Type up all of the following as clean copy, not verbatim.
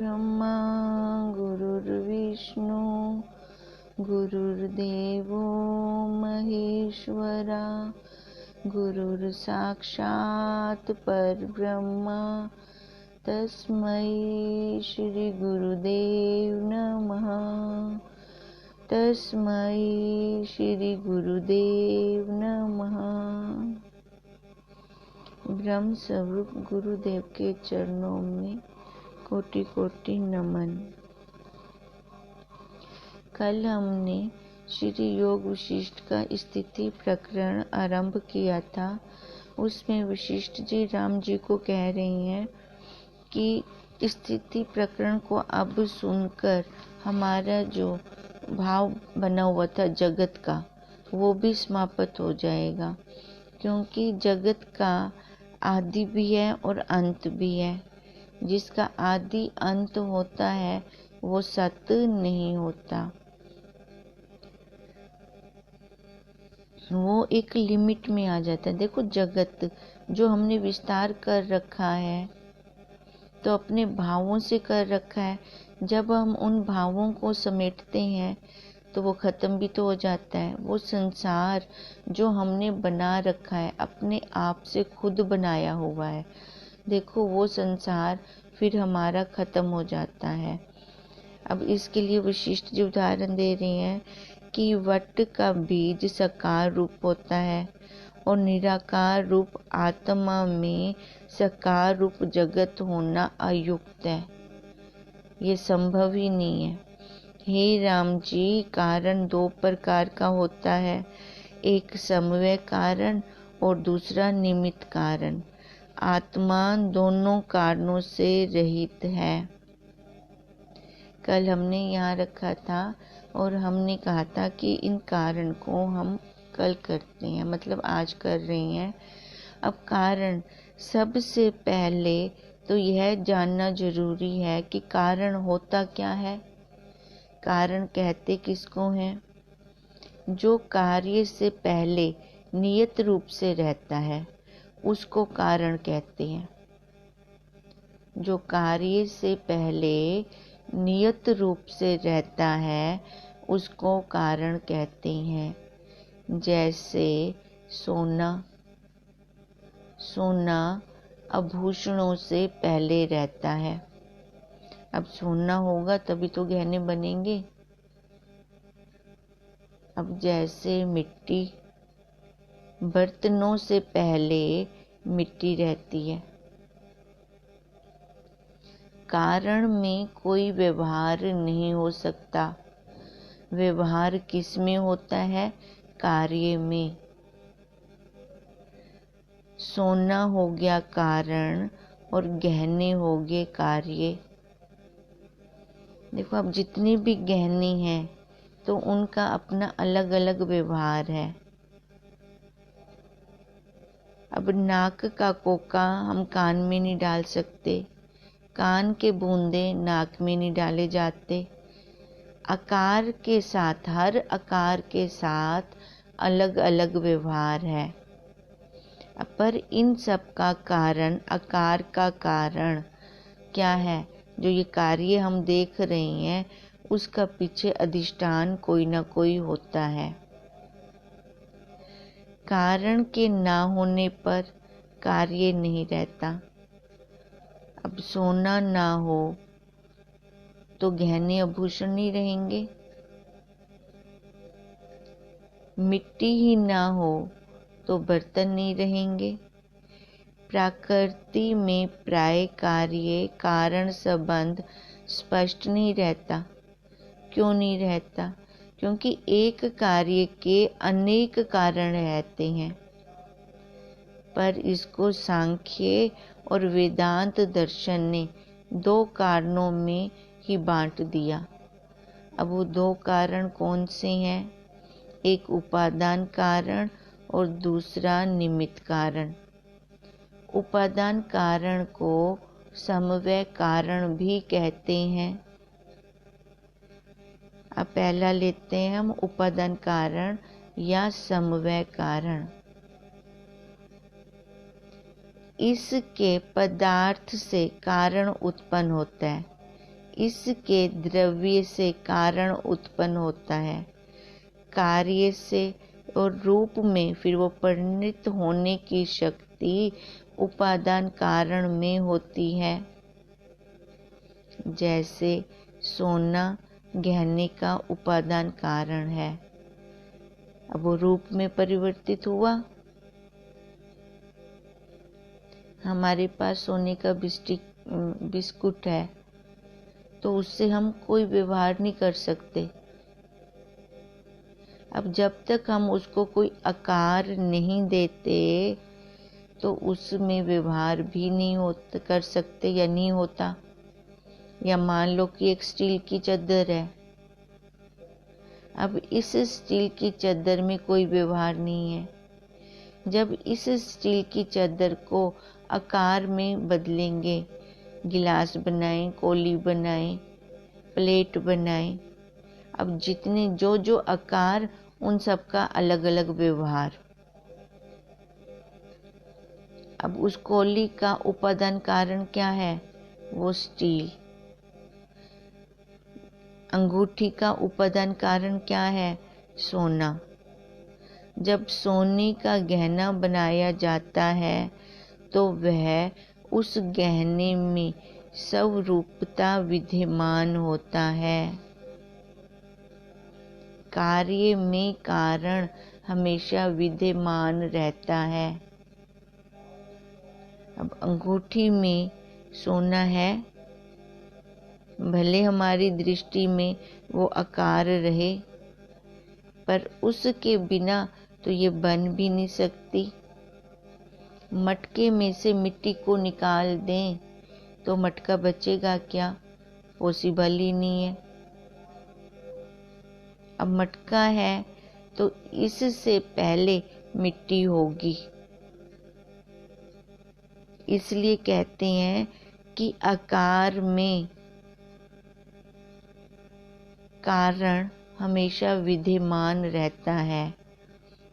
ब्रह्मा गुरुर्विष्णु गुरुर्देवो महेश्वरा गुरुर्साक्षात् परब्रह्म तस्मै श्री गुरुदेव नमः। तस्मै श्री गुरुदेव नमः। ब्रह्म स्वरूप गुरुदेव के चरणों में कोटि कोटि नमन। कल हमने श्री योग वशिष्ठ का स्थिति प्रकरण आरंभ किया था। उसमें वशिष्ठ जी राम जी को कह रही हैं कि स्थिति प्रकरण को अब सुनकर हमारा जो भाव बना हुआ था जगत का, वो भी समाप्त हो जाएगा, क्योंकि जगत का आदि भी है और अंत भी है। जिसका आदि अंत होता है वो सत्य नहीं होता, वो एक लिमिट में आ जाता है। देखो, जगत जो हमने विस्तार कर रखा है तो अपने भावों से कर रखा है। जब हम उन भावों को समेटते हैं तो वो ख़त्म भी तो हो जाता है। वो संसार जो हमने बना रखा है, अपने आप से खुद बनाया हुआ है, देखो वो संसार फिर हमारा ख़त्म हो जाता है। अब इसके लिए वशिष्ठ जी उदाहरण दे रही हैं कि वट का बीज साकार रूप होता है और निराकार रूप आत्मा में साकार रूप जगत होना अयुक्त है, ये संभव ही नहीं है। हे राम जी, कारण दो प्रकार का होता है, एक समवाय कारण और दूसरा निमित्त कारण। आत्मा दोनों कारणों से रहित है। कल हमने यहाँ रखा था और हमने कहा था कि इन कारण को हम कल करते हैं, मतलब आज कर रहे हैं। अब कारण, सबसे पहले तो यह जानना जरूरी है कि कारण होता क्या है। कारण कहते किसको हैं? जो कार्य से पहले नियत रूप से रहता है उसको कारण कहते हैं। जो कार्य से पहले नियत रूप से रहता है उसको कारण कहते हैं। जैसे सोना, सोना आभूषणों से पहले रहता है। अब सोना होगा तभी तो गहने बनेंगे। अब जैसे मिट्टी, बर्तनों से पहले मिट्टी रहती है। कारण में कोई व्यवहार नहीं हो सकता। व्यवहार किस में होता है? कार्य में। सोना हो गया कारण और गहने हो गए कार्य। देखो, अब जितने भी गहने हैं तो उनका अपना अलग अलग व्यवहार है। अब नाक का कोका हम कान में नहीं डाल सकते, कान के बूंदे नाक में नहीं डाले जाते। आकार के साथ, हर आकार के साथ अलग अलग व्यवहार है, पर इन सब का कारण, आकार का कारण क्या है? जो ये कार्य हम देख रहे हैं उसका पीछे अधिष्ठान कोई ना कोई होता है। कारण के ना होने पर कार्य नहीं रहता। अब सोना ना हो तो गहने आभूषण नहीं रहेंगे। मिट्टी ही ना हो तो बर्तन नहीं रहेंगे। प्रकृति में प्राय कार्य कारण संबंध स्पष्ट नहीं रहता। क्यों नहीं रहता? क्योंकि एक कार्य के अनेक कारण रहते हैं। पर इसको सांख्य और वेदांत दर्शन ने दो कारणों में ही बांट दिया। अब वो दो कारण कौन से हैं? एक उपादान कारण और दूसरा निमित्त कारण। उपादान कारण को समवाय कारण भी कहते हैं। अब पहला लेते हैं हम उपादान कारण या समवाय कारण। इसके पदार्थ से कारण उत्पन्न होता है। इसके द्रव्य से कारण उत्पन्न होता है, कार्य से और रूप में फिर वो परिणत होने की शक्ति उपादान कारण में होती है। जैसे सोना गहने का उपादान कारण है, अब वो रूप में परिवर्तित हुआ। हमारे पास सोने का बिस्कुट है तो उससे हम कोई व्यवहार नहीं कर सकते। अब जब तक हम उसको कोई आकार नहीं देते तो उसमें व्यवहार भी नहीं कर सकते या नहीं होता। या मान लो कि एक स्टील की चद्दर है, अब इस स्टील की चद्दर में कोई व्यवहार नहीं है। जब इस स्टील की चद्दर को आकार में बदलेंगे, गिलास बनाएं, कौली बनाएं, प्लेट बनाएं, अब जितने जो आकार, उन सब का अलग अलग व्यवहार। अब उस कौली का उपादान कारण क्या है? वो स्टील। अंगूठी का उपादान कारण क्या है? सोना। जब सोने का गहना बनाया जाता है तो वह उस गहने में स्वरूपता विद्यमान होता है। कार्य में कारण हमेशा विद्यमान रहता है। अब अंगूठी में सोना है, भले हमारी दृष्टि में वो आकार रहे, पर उसके बिना तो ये बन भी नहीं सकती। मटके में से मिट्टी को निकाल दें तो मटका बचेगा क्या? पॉसिबल ही नहीं है। अब मटका है तो इससे पहले मिट्टी होगी। इसलिए कहते हैं कि आकार में कारण हमेशा विद्यमान रहता है।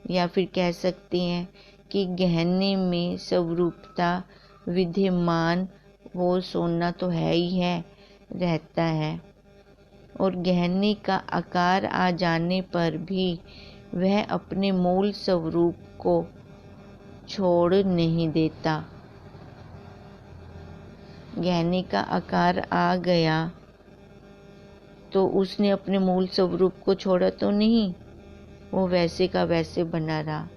या फिर कह सकते हैं कि गहने में स्वरूपता विद्यमान, वो सोना तो है ही है, रहता है। और गहने का आकार आ जाने पर भी वह अपने मूल स्वरूप को छोड़ नहीं देता। गहने का आकार आ गया तो उसने अपने मूल स्वरूप को छोड़ा तो नहीं, वो वैसे का वैसे बना रहा।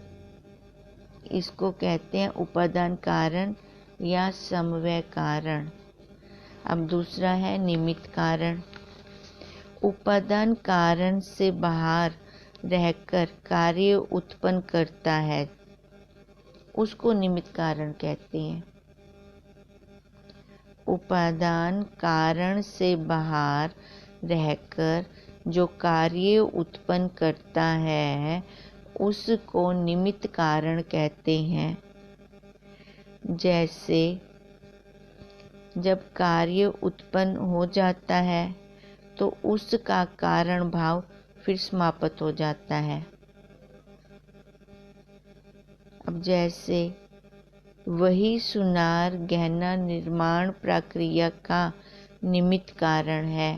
इसको कहते हैं उपादान कारण या समवाय कारण। अब दूसरा है निमित्त कारण। उपादान कारण से बाहर रहकर कार्य उत्पन्न करता है, उसको निमित्त कारण कहते हैं। उपादान कारण से बाहर रहकर जो कार्य उत्पन्न करता है उसको निमित्त कारण कहते हैं। जैसे जब कार्य उत्पन्न हो जाता है तो उसका कारण भाव फिर समाप्त हो जाता है। अब जैसे वही सुनार गहना निर्माण प्रक्रिया का निमित्त कारण है।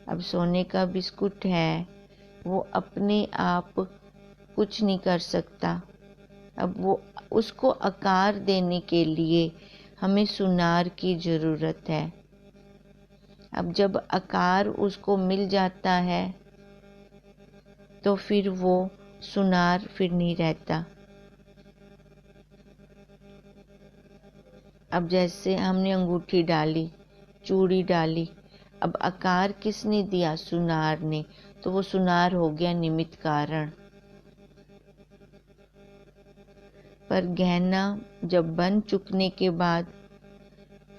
अब सोने का बिस्कुट है, वो अपने आप कुछ नहीं कर सकता। अब वो उसको आकार देने के लिए हमें सुनार की ज़रूरत है। अब जब आकार उसको मिल जाता है तो फिर वो सुनार फिर नहीं रहता। अब जैसे हमने अंगूठी डाली, चूड़ी डाली, अब आकार किसने दिया? सुनार ने, तो वो सुनार हो गया निमित्त कारण। पर गहना जब बन चुकने के बाद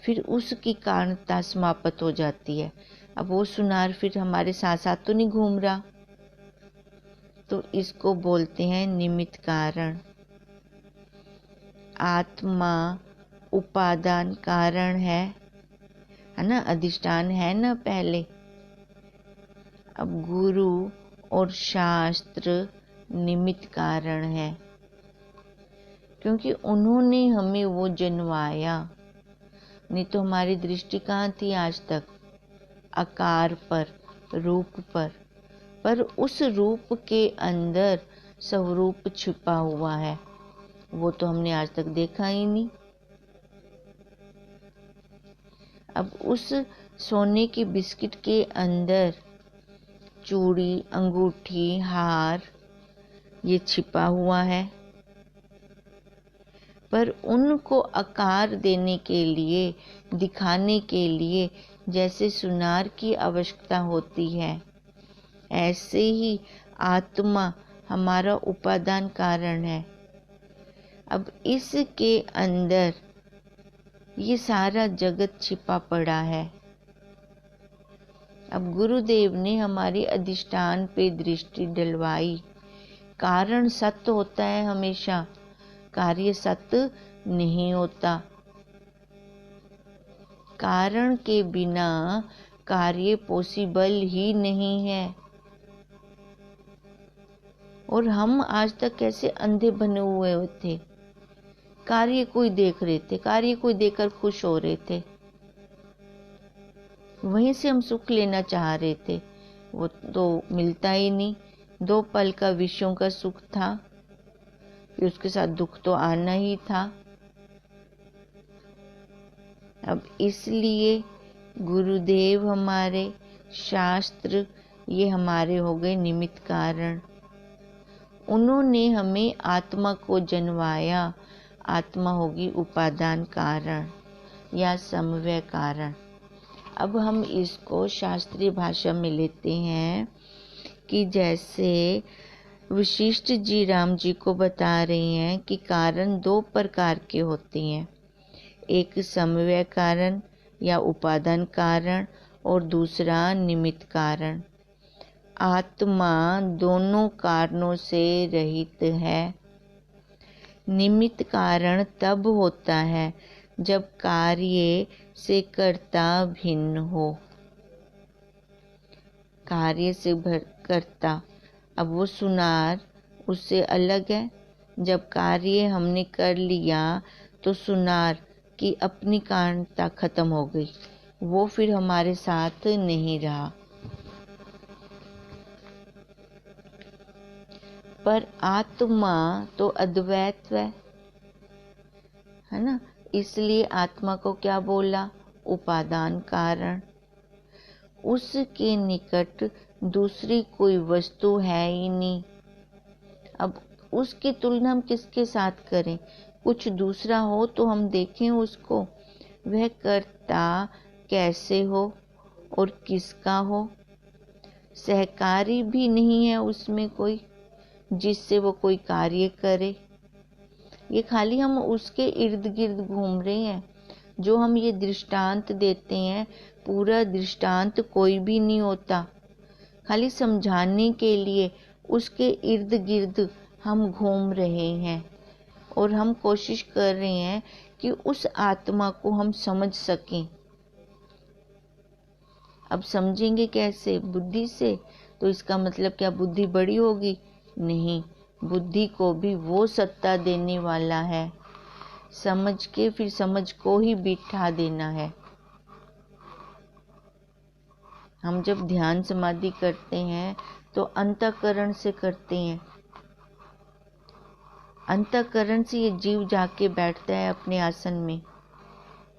फिर उसकी कारणता समाप्त हो जाती है। अब वो सुनार फिर हमारे साथ साथ तो नहीं घूम रहा, तो इसको बोलते हैं निमित्त कारण। आत्मा उपादान कारण है ना, अधिष्ठान है ना पहले। अब गुरु और शास्त्र निमित्त कारण है, क्योंकि उन्होंने हमें वो जन्माया, नहीं तो हमारी दृष्टि कहाँ थी आज तक? आकार पर, रूप पर उस रूप के अंदर स्वरूप छिपा हुआ है, वो तो हमने आज तक देखा ही नहीं। अब उस सोने के बिस्किट के अंदर चूड़ी, अंगूठी, हार ये छिपा हुआ है, पर उनको आकार देने के लिए, दिखाने के लिए जैसे सुनार की आवश्यकता होती है, ऐसे ही आत्मा हमारा उपादान कारण है। अब इसके अंदर ये सारा जगत छिपा पड़ा है। अब गुरुदेव ने हमारी अधिष्ठान पे दृष्टि डलवाई। कारण सत्य होता है हमेशा, कार्य सत्य नहीं होता। कारण के बिना कार्य पॉसिबल ही नहीं है। और हम आज तक कैसे अंधे बने हुए थे, कार्य कोई देख रहे थे, कार्य कोई देखकर खुश हो रहे थे, वहीं से हम सुख लेना चाह रहे थे, वो तो मिलता ही नहीं। 2 पल का विषयों का सुख था, फिर उसके साथ दुख तो आना ही था। अब इसलिए गुरुदेव हमारे, शास्त्र ये हमारे हो गए निमित्त कारण। उन्होंने हमें आत्मा को जन्माया। आत्मा होगी उपादान कारण या समव्यय कारण। अब हम इसको शास्त्रीय भाषा में लेते हैं कि जैसे वशिष्ठ जी राम जी को बता रहे हैं कि कारण 2 प्रकार के होते हैं, एक समव्यय कारण या उपादान कारण और दूसरा निमित्त कारण। आत्मा दोनों कारणों से रहित है। निमित्त कारण तब होता है जब कार्य से कर्ता भिन्न हो। कार्य से कर्ता, अब वो सुनार उससे अलग है। जब कार्य हमने कर लिया तो सुनार की अपनी कारणता खत्म हो गई, वो फिर हमारे साथ नहीं रहा। पर आत्मा तो अद्वैत है ना, इसलिए आत्मा को क्या बोला? उपादान कारण। उसके निकट दूसरी कोई वस्तु है ही नहीं। अब उसकी तुलना हम किसके साथ करें? कुछ दूसरा हो तो हम देखें उसको, वह कर्ता कैसे हो और किसका हो। सहकारी भी नहीं है उसमें कोई जिससे वो कोई कार्य करे। ये खाली हम उसके इर्द गिर्द घूम रहे हैं। जो हम ये दृष्टांत देते हैं, पूरा दृष्टांत कोई भी नहीं होता, खाली समझाने के लिए उसके इर्द गिर्द हम घूम रहे हैं और हम कोशिश कर रहे हैं कि उस आत्मा को हम समझ सकें। अब समझेंगे कैसे? बुद्धि से। तो इसका मतलब क्या बुद्धि बड़ी होगी? नहीं, बुद्धि को भी वो सत्ता देने वाला है, समझ के फिर समझ को ही बिठा देना है। हम जब ध्यान समाधि करते हैं तो अंतःकरण से करते हैं। अंतःकरण से ये जीव जाके बैठता है अपने आसन में,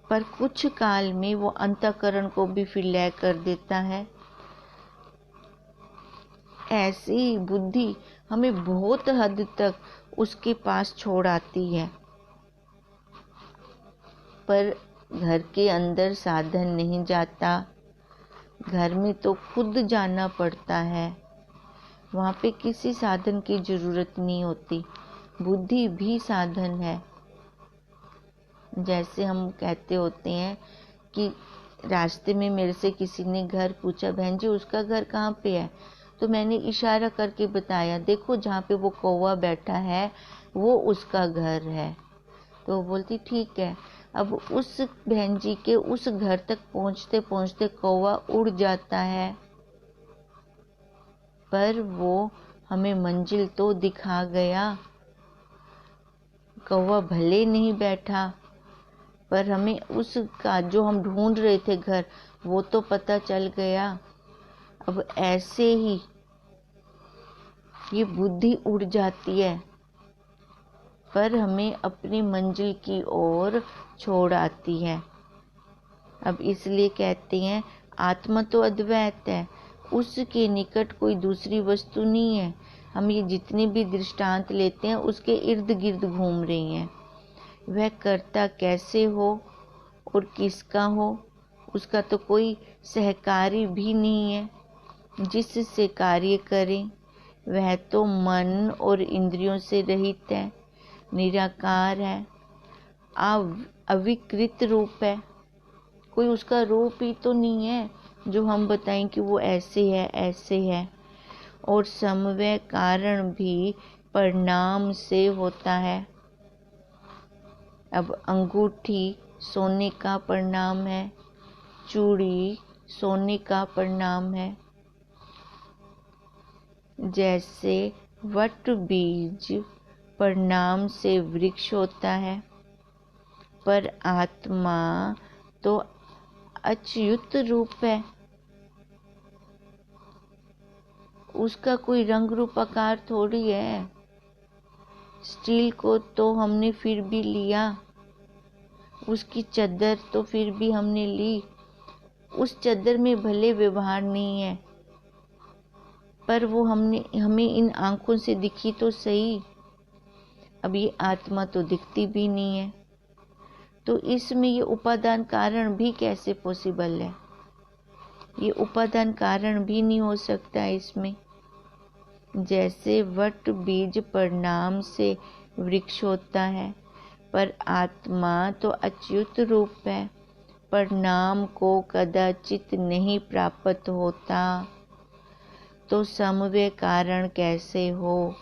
पर कुछ काल में वो अंतःकरण को भी फिर लय कर देता है। ऐसे ही बुद्धि हमें बहुत हद तक उसके पास छोड़ आती है, पर घर के अंदर साधन नहीं जाता। घर में तो खुद जाना पड़ता है, वहाँ पे किसी साधन की जरूरत नहीं होती। बुद्धि भी साधन है। जैसे हम कहते होते हैं कि रास्ते में मेरे से किसी ने घर पूछा, बहन जी उसका घर कहाँ पे है? तो मैंने इशारा करके बताया, देखो जहाँ पे वो कौवा बैठा है वो उसका घर है। तो वो बोलती ठीक है। अब उस बहन जी के उस घर तक पहुँचते पहुँचते कौवा उड़ जाता है, पर वो हमें मंजिल तो दिखा गया। कौवा भले नहीं बैठा, पर हमें उसका जो हम ढूंढ रहे थे घर, वो तो पता चल गया। अब ऐसे ही ये बुद्धि उड़ जाती है, पर हमें अपनी मंजिल की ओर छोड़ आती है। अब इसलिए कहते हैं आत्मा तो अद्वैत है, उसके निकट कोई दूसरी वस्तु नहीं है। हम ये जितने भी दृष्टांत लेते हैं उसके इर्द गिर्द घूम रही हैं। वह कर्ता कैसे हो और किसका हो, उसका तो कोई सहकारी भी नहीं है जिससे कार्य करें। वह तो मन और इंद्रियों से रहित है, निराकार है, अविकृत रूप है। कोई उसका रूप ही तो नहीं है जो हम बताएं कि वो ऐसे है ऐसे है। और समव्य कारण भी परिणाम से होता है। अब अंगूठी सोने का परिणाम है, चूड़ी सोने का परिणाम है। जैसे वट बीज परिणाम से वृक्ष होता है, पर आत्मा तो अच्युत रूप है, उसका कोई रंग रूप आकार थोड़ी है। स्टील को तो हमने फिर भी लिया, उसकी चद्दर तो फिर भी हमने ली, उस चद्दर में भले व्यवहार नहीं है, पर वो हमें इन आंखों से दिखी तो सही। अब ये आत्मा तो दिखती भी नहीं है, तो इसमें ये उपादान कारण भी कैसे पॉसिबल है? ये उपादान कारण भी नहीं हो सकता इसमें। जैसे वट बीज परिणाम से वृक्ष होता है, पर आत्मा तो अच्युत रूप है, परिणाम को कदाचित नहीं प्राप्त होता, तो समव्य कारण कैसे हो?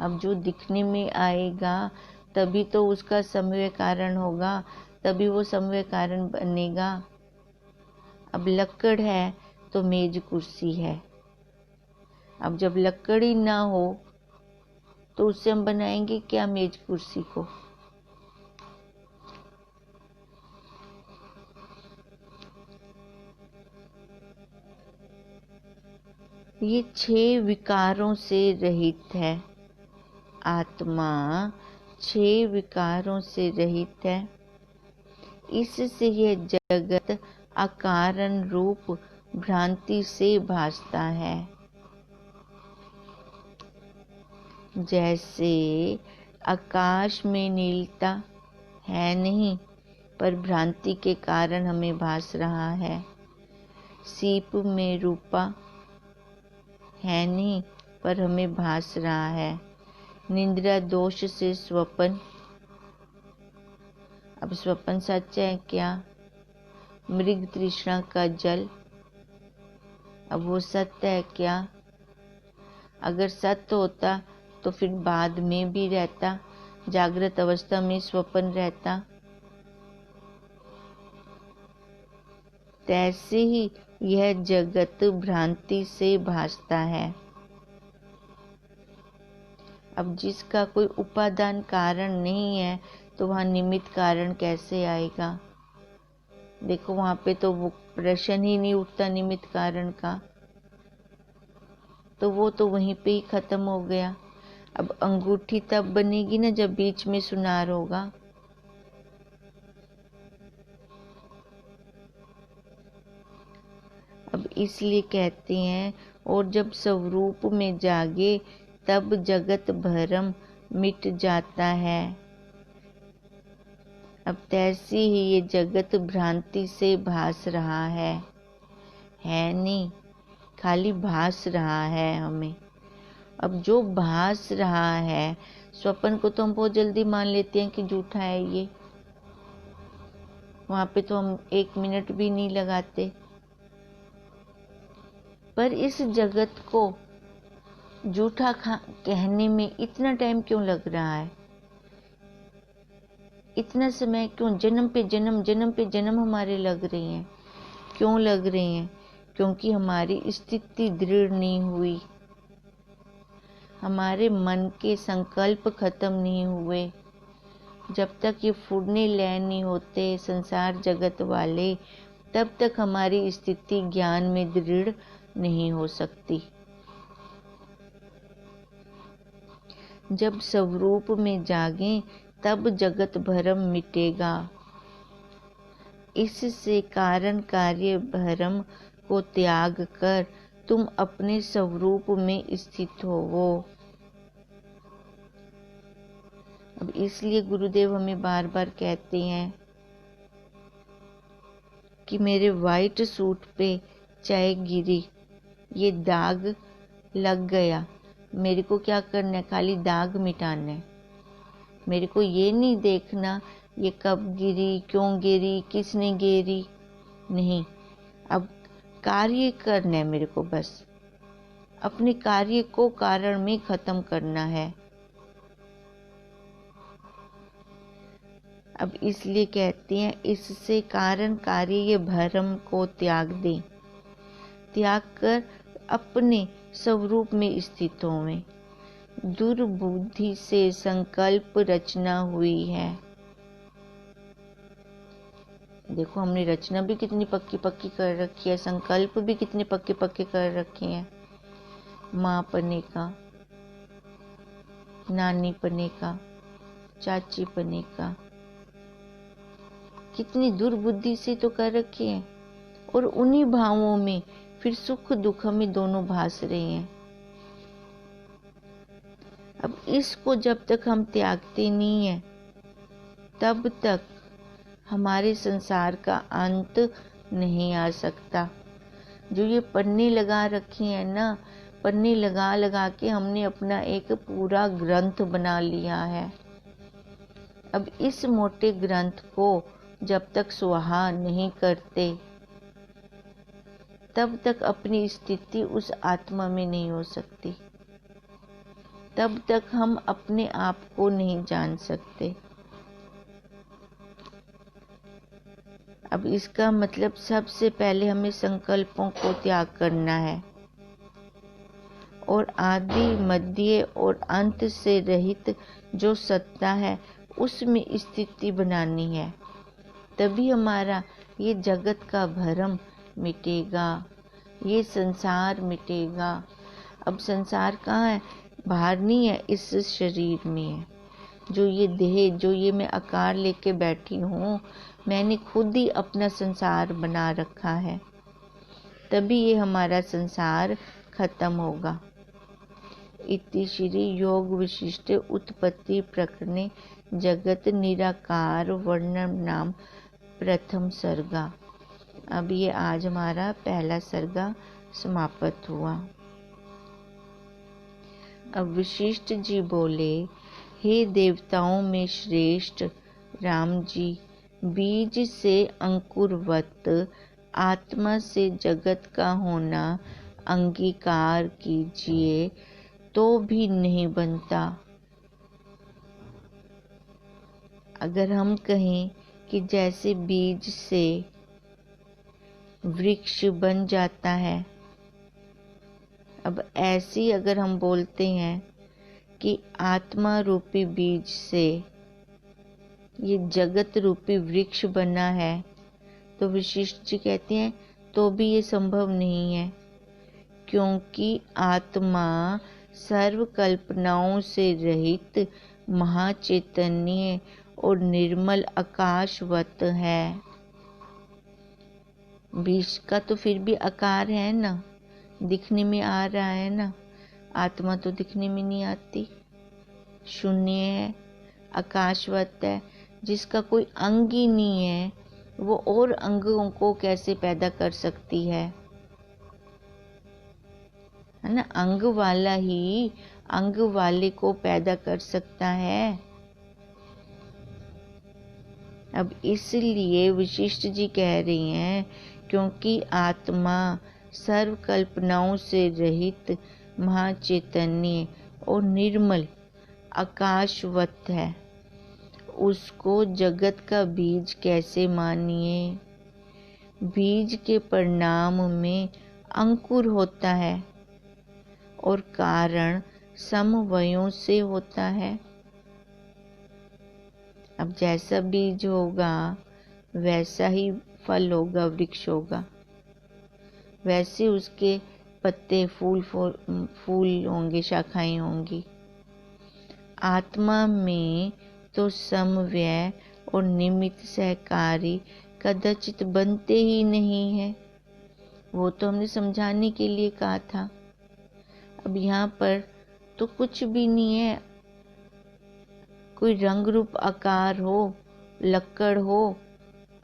अब जो दिखने में आएगा तभी तो उसका समव्य कारण होगा, तभी वो समव्य कारण बनेगा। अब लकड़ है तो मेज कुर्सी है। अब जब लकड़ी ना हो तो उससे हम बनाएंगे क्या मेज कुर्सी को? ये 6 विकारों से रहित है। आत्मा 6 विकारों से रहित है। इससे यह जगत अकारण रूप भ्रांति से भासता है। जैसे आकाश में नीलता है नहीं, पर भ्रांति के कारण हमें भास रहा है। सीप में रूपा है नहीं, पर हमें भास रहा है। निद्रा दोष से स्वप्न, अब स्वप्न सच है क्या? मृग तृष्णा का जल, अब वो सत्य है क्या? अगर सत्य होता तो फिर बाद में भी रहता, जागृत अवस्था में स्वप्न रहता। तैसे ही यह जगत भ्रांति से भासता है। अब जिसका कोई उपादान कारण नहीं है तो वहाँ निमित्त कारण कैसे आएगा? देखो वहाँ पे तो वो प्रश्न ही नहीं उठता निमित्त कारण का, तो वो तो वहीं पे ही खत्म हो गया। अब अंगूठी तब बनेगी ना जब बीच में सुनार होगा। अब इसलिए कहते हैं और जब स्वरूप में जागे तब जगत भरम मिट जाता है। अब तैसी ही ये जगत भ्रांति से भास रहा है नहीं, खाली भास रहा है हमें। अब जो भास रहा है, स्वप्न को तो हम बहुत जल्दी मान लेते हैं कि झूठा है ये, वहाँ पे तो हम 1 मिनट भी नहीं लगाते। पर इस जगत को झूठा कहने में इतना टाइम क्यों लग रहा है? इतना समय क्यों? जन्म पे जन्म, जन्म पे जन्म हमारे लग रही हैं। क्यों लग रही हैं? क्योंकि हमारी स्थिति दृढ़ नहीं हुई, हमारे मन के संकल्प खत्म नहीं हुए, जब तक ये फुड़ने लय नहीं होते संसार जगत वाले, तब तक हमारी स्थिति ज्ञान में दृढ़ नहीं हो सकती। जब स्वरूप में जागें तब जगत भरम मिटेगा। इससे कारण कार्य भरम को त्याग कर तुम अपने स्वरूप में स्थित होवो। अब इसलिए गुरुदेव हमें बार बार कहते हैं कि मेरे वाइट सूट पे चाहे गिरी, ये दाग लग गया, मेरे को क्या करना है, खाली दाग मिटाना है। मेरे को ये नहीं देखना ये कब गिरी, क्यों गिरी, किसने गिरी, नहीं। अब कार्य करना है मेरे को, बस अपने कार्य को कारण में खत्म करना है। अब इसलिए कहते हैं इससे कारण कार्य ये भ्रम को त्याग दें, त्याग कर अपने स्वरूप में स्थित होवें। दुर्बुद्धि से संकल्प रचना हुई है। देखो हमने रचना भी कितनी पक्की पक्की कर रखी है, संकल्प भी कितने पक्के पक्के कर रखे हैं। माँ पने का, नानी पने का, चाची पने का, कितनी दुर्बुद्धि से तो कर रखे हैं। और उन्हीं भावों में फिर सुख दुख हमें दोनों भास रहे हैं। अब इसको जब तक हम त्यागते नहीं हैं, तब तक हमारे संसार का अंत नहीं आ सकता। जो ये पन्ने लगा रखे हैं ना, पन्ने लगा लगा के हमने अपना एक पूरा ग्रंथ बना लिया है। अब इस मोटे ग्रंथ को जब तक स्वाहा नहीं करते, तब तक अपनी स्थिति उस आत्मा में नहीं हो सकती। तब तक हम अपने आप को नहीं जान सकते। अब इसका मतलब सबसे पहले हमें संकल्पों को त्याग करना है और आदि मध्य और अंत से रहित जो सत्ता है उसमें स्थिति बनानी है। तभी हमारा ये जगत का भ्रम मिटेगा, ये संसार मिटेगा। अब संसार कहाँ है? बाहर नहीं है, इस शरीर में है। जो ये देह, जो ये मैं आकार लेके बैठी हूँ, मैंने खुद ही अपना संसार बना रखा है। तभी ये हमारा संसार खत्म होगा। इति श्री योग विशिष्ट उत्पत्ति प्रकरणे जगत निराकार वर्णन नाम प्रथम सर्गा। अब ये आज हमारा पहला सर्गा समाप्त हुआ। अब वशिष्ठ जी बोले, हे देवताओं में श्रेष्ठ राम जी, बीज से अंकुरवत आत्मा से जगत का होना अंगीकार कीजिए तो भी नहीं बनता। अगर हम कहें कि जैसे बीज से वृक्ष बन जाता है, अब ऐसी अगर हम बोलते हैं कि आत्मा रूपी बीज से ये जगत रूपी वृक्ष बना है, तो वशिष्ठ जी कहते हैं तो भी ये संभव नहीं है, क्योंकि आत्मा सर्व कल्पनाओं से रहित महाचैतन्य और निर्मल आकाशवत है। बीज का तो फिर भी आकार है ना, दिखने में आ रहा है ना। आत्मा तो दिखने में नहीं आती, शून्य है, आकाशवत है, जिसका कोई अंग ही नहीं है, वो और अंगों को कैसे पैदा कर सकती है ना। अंग वाला ही अंग वाले को पैदा कर सकता है। अब इसलिए वशिष्ठ जी कह रही हैं, क्योंकि आत्मा सर्व कल्पनाओं से रहित महाचैतन्य और निर्मल आकाशवत है, उसको जगत का बीज कैसे मानिए। बीज के परिणाम में अंकुर होता है और कारण समवयों से होता है। अब जैसा बीज होगा वैसा ही फल होगा, वृक्ष होगा, वैसे उसके पत्ते, फूल होंगे, शाखाएं होंगी। आत्मा में तो समव्यय और निमित्त सहकारी कदाचित बनते ही नहीं है। वो तो हमने समझाने के लिए कहा था। अब यहाँ पर तो कुछ भी नहीं है। कोई रंग रूप आकार हो, लक्कड़ हो,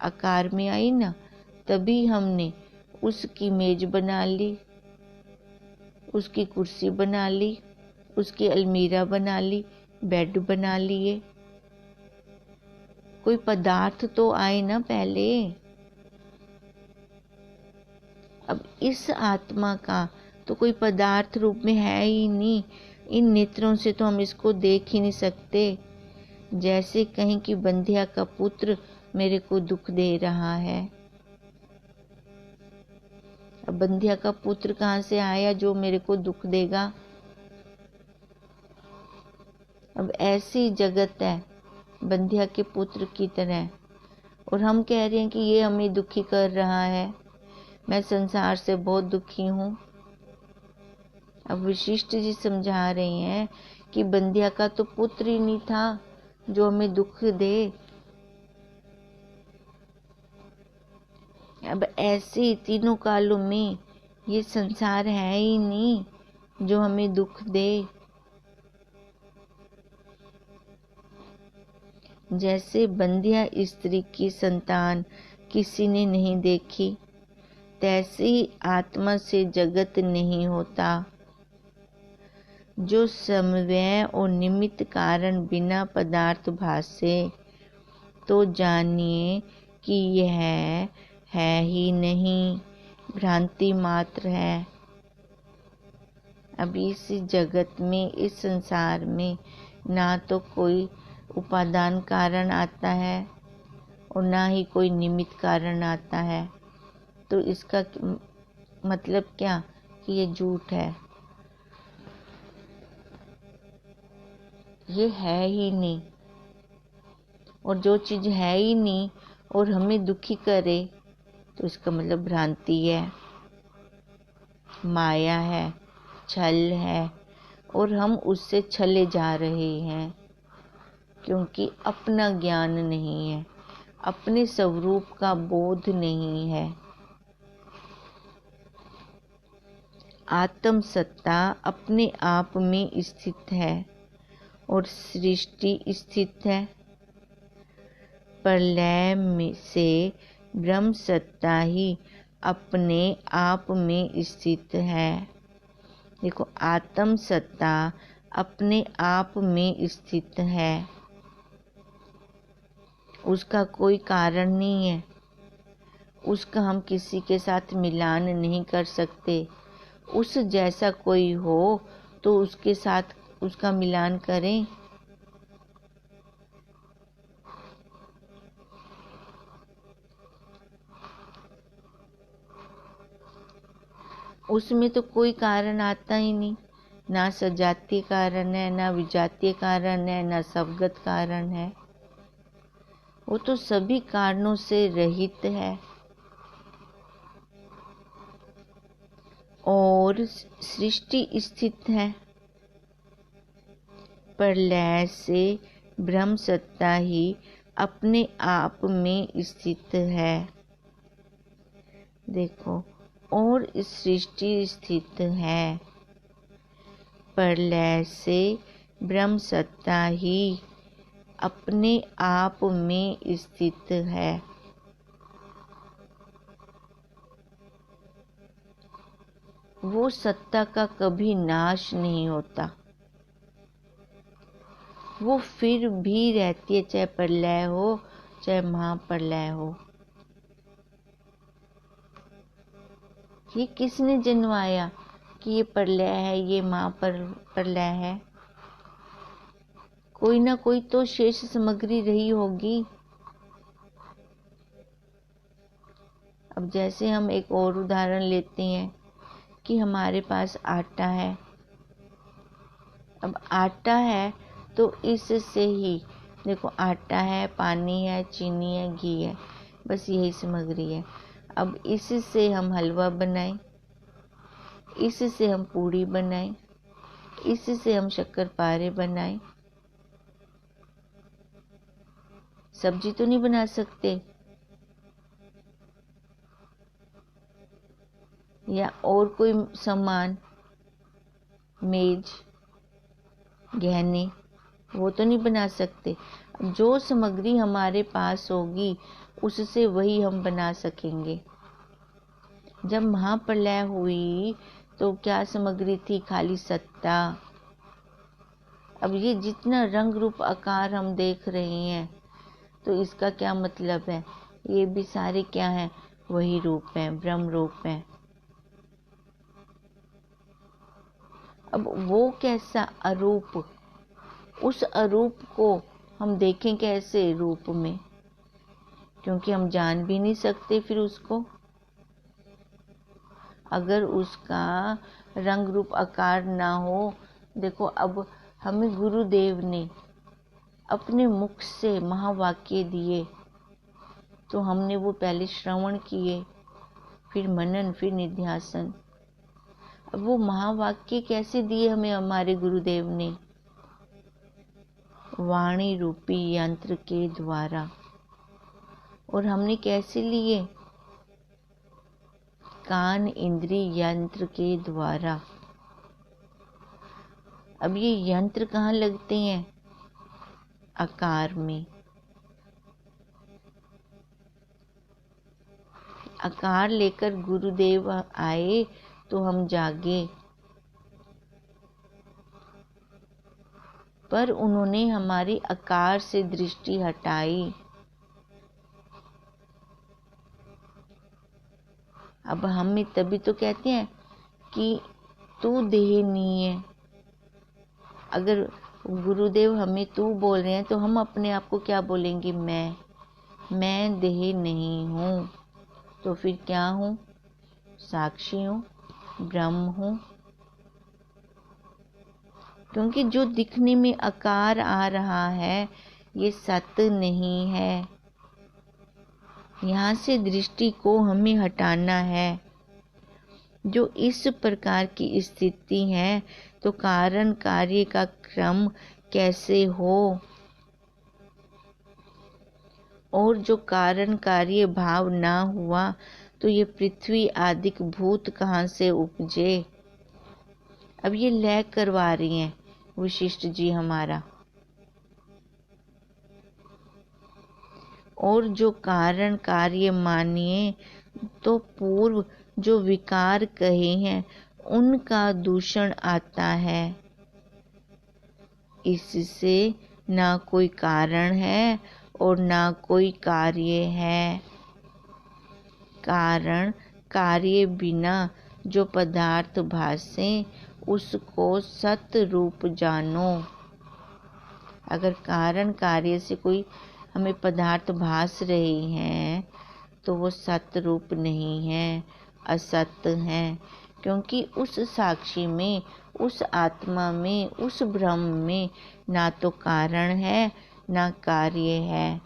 आकार में आई ना, तभी हमने उसकी मेज बना ली, उसकी कुर्सी बना ली, उसकी अलमीरा बना ली, बेड बना लिए। कोई पदार्थ तो आए ना पहले। अब इस आत्मा का तो कोई पदार्थ रूप में है ही नहीं। इन नेत्रों से तो हम इसको देख ही नहीं सकते। जैसे कहीं कि बंधिया का पुत्र मेरे को दुख दे रहा है। अब बंधिया का पुत्र कहाँ से आया जो मेरे को दुख देगा? अब ऐसी जगत है बंधिया के पुत्र की तरह, और हम कह रहे हैं कि ये हमें दुखी कर रहा है, मैं संसार से बहुत दुखी हूँ। अब वशिष्ठ जी समझा रहे हैं कि बंधिया का तो पुत्र ही नहीं था जो हमें दुख दे। अब ऐसे तीनों कालों में ये संसार है ही नहीं जो हमें दुख दे। जैसे बंधिया स्त्री की संतान किसी ने नहीं देखी, तैसे ही आत्मा से जगत नहीं होता। जो समव्यय और निमित्त कारण बिना पदार्थ भासे, तो जानिए कि यह है ही नहीं, भ्रांति मात्र है। अब इस जगत में, इस संसार में ना तो कोई उपादान कारण आता है और ना ही कोई निमित्त कारण आता है। तो इसका मतलब क्या कि ये झूठ है, ये है ही नहीं। और जो चीज़ है ही नहीं और हमें दुखी करे तो इसका मतलब भ्रांति है, माया है, छल है, और हम उससे छले जा रहे हैं क्योंकि अपना ज्ञान नहीं है, अपने स्वरूप का बोध नहीं है। आत्म सत्ता अपने आप में स्थित है और सृष्टि स्थित है। प्रलय में से ब्रह्म सत्ता ही अपने आप में स्थित है। देखो, आत्म सत्ता अपने आप में स्थित है, उसका कोई कारण नहीं है, उसका हम किसी के साथ मिलान नहीं कर सकते। उस जैसा कोई हो तो उसके साथ उसका मिलान करें। उसमें तो कोई कारण आता ही नहीं, ना सजातीय कारण है, ना विजातीय कारण है, ना स्वगत कारण है। वो तो सभी कारणों से रहित है और सृष्टि स्थित है। प्रलय से ब्रह्म सत्ता ही अपने आप में स्थित है। देखो, और सृष्टि स्थित है। प्रलय से ब्रह्म सत्ता ही अपने आप में स्थित है। वो सत्ता का कभी नाश नहीं होता, वो फिर भी रहती है, चाहे प्रलय हो चाहे महाप्रलय हो। ये किसने जन्माया कि ये प्रलय है, ये महाप्रलय है? कोई ना कोई तो शेष सामग्री रही होगी। अब जैसे हम एक और उदाहरण लेते हैं कि हमारे पास आटा है। अब आटा है तो इससे ही देखो आटा है, पानी है, चीनी है, घी है, बस यही सामग्री है। अब इससे हम हलवा बनाएं, इससे हम पूड़ी बनाएं, इससे हम शक्करपारे बनाएं। सब्जी तो नहीं बना सकते, या और कोई सामान, मेज, गहने, वो तो नहीं बना सकते। जो सामग्री हमारे पास होगी उससे वही हम बना सकेंगे। जब महाप्रलय हुई तो क्या सामग्री थी? खाली सत्ता। अब ये जितना रंग रूप आकार हम देख रहे हैं, तो इसका क्या मतलब है? ये भी सारे क्या हैं? वही रूप हैं, ब्रह्म रूप हैं। अब वो कैसा अरूप, उस अरूप को हम देखें कैसे रूप में? क्योंकि हम जान भी नहीं सकते फिर उसको। अगर उसका रंग रूप आकार ना हो, देखो अब हमें गुरुदेव ने अपने मुख से महावाक्य दिए, तो हमने वो पहले श्रवण किए, फिर मनन, फिर निध्यासन। अब वो महावाक्य कैसे दिए हमें हमारे गुरुदेव ने? वाणी रूपी यंत्र के द्वारा। और हमने कैसे लिए? कान इंद्रिय यंत्र के द्वारा। अब ये यंत्र कहाँ लगते हैं? आकार में। आकार लेकर गुरुदेव आए तो हम जागे, पर उन्होंने हमारी आकार से दृष्टि हटाई। अब हमें तभी तो कहते हैं कि तू देह नहीं है। अगर गुरुदेव हमें तू बोल रहे हैं तो हम अपने आप को क्या बोलेंगे? मैं देह नहीं हूँ। तो फिर क्या हूँ? साक्षी हूँ, ब्रह्म हूँ। क्योंकि जो दिखने में आकार आ रहा है ये सत्य नहीं है। यहाँ से दृष्टि को हमें हटाना है। जो इस प्रकार की स्थिति है तो कारण कार्य का क्रम कैसे हो? और जो कारण कार्य भाव ना हुआ तो ये पृथ्वी आदि भूत कहाँ से उपजे? अब ये लय करवा रही हैं वशिष्ठ जी हमारा। और जो कारण कार्य मानिए तो पूर्व जो विकार कहे हैं उनका दूषण आता है। इससे ना कोई कारण है और ना कोई कार्य है। कारण कार्य बिना जो पदार्थ भासे उसको सत्य रूप जानो। अगर कारण कार्य से कोई हमें पदार्थ भास रहे हैं तो वो सत्य रूप नहीं है, असत्य है। क्योंकि उस साक्षी में, उस आत्मा में, उस ब्रह्म में ना तो कारण है ना कार्य है।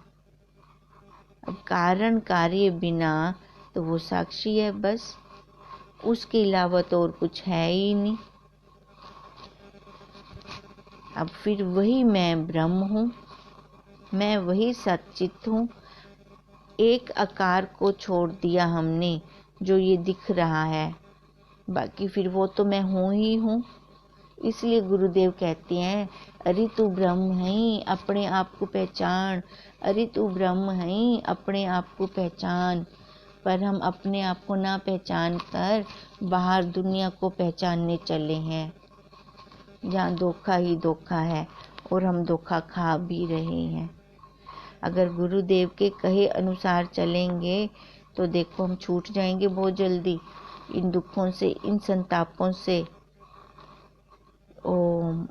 अब कारण कार्य बिना तो वो साक्षी है बस, उसके अलावा तो और कुछ है ही नहीं। अब फिर वही मैं ब्रह्म हूँ, मैं वही सच्चित हूँ। एक आकार को छोड़ दिया हमने जो ये दिख रहा है, बाकी फिर वो तो मैं हूँ ही हूँ। इसलिए गुरुदेव कहते हैं, अरे तू ब्रह्म है, अपने आप को पहचान। अरे तू ब्रह्म है, अपने आप को पहचान। पर हम अपने आप को ना पहचान कर बाहर दुनिया को पहचानने चले हैं, जहाँ धोखा ही धोखा है और हम धोखा खा भी रहे हैं। अगर गुरुदेव के कहे अनुसार चलेंगे तो देखो हम छूट जाएंगे बहुत जल्दी इन दुखों से, इन संतापों से। ओम।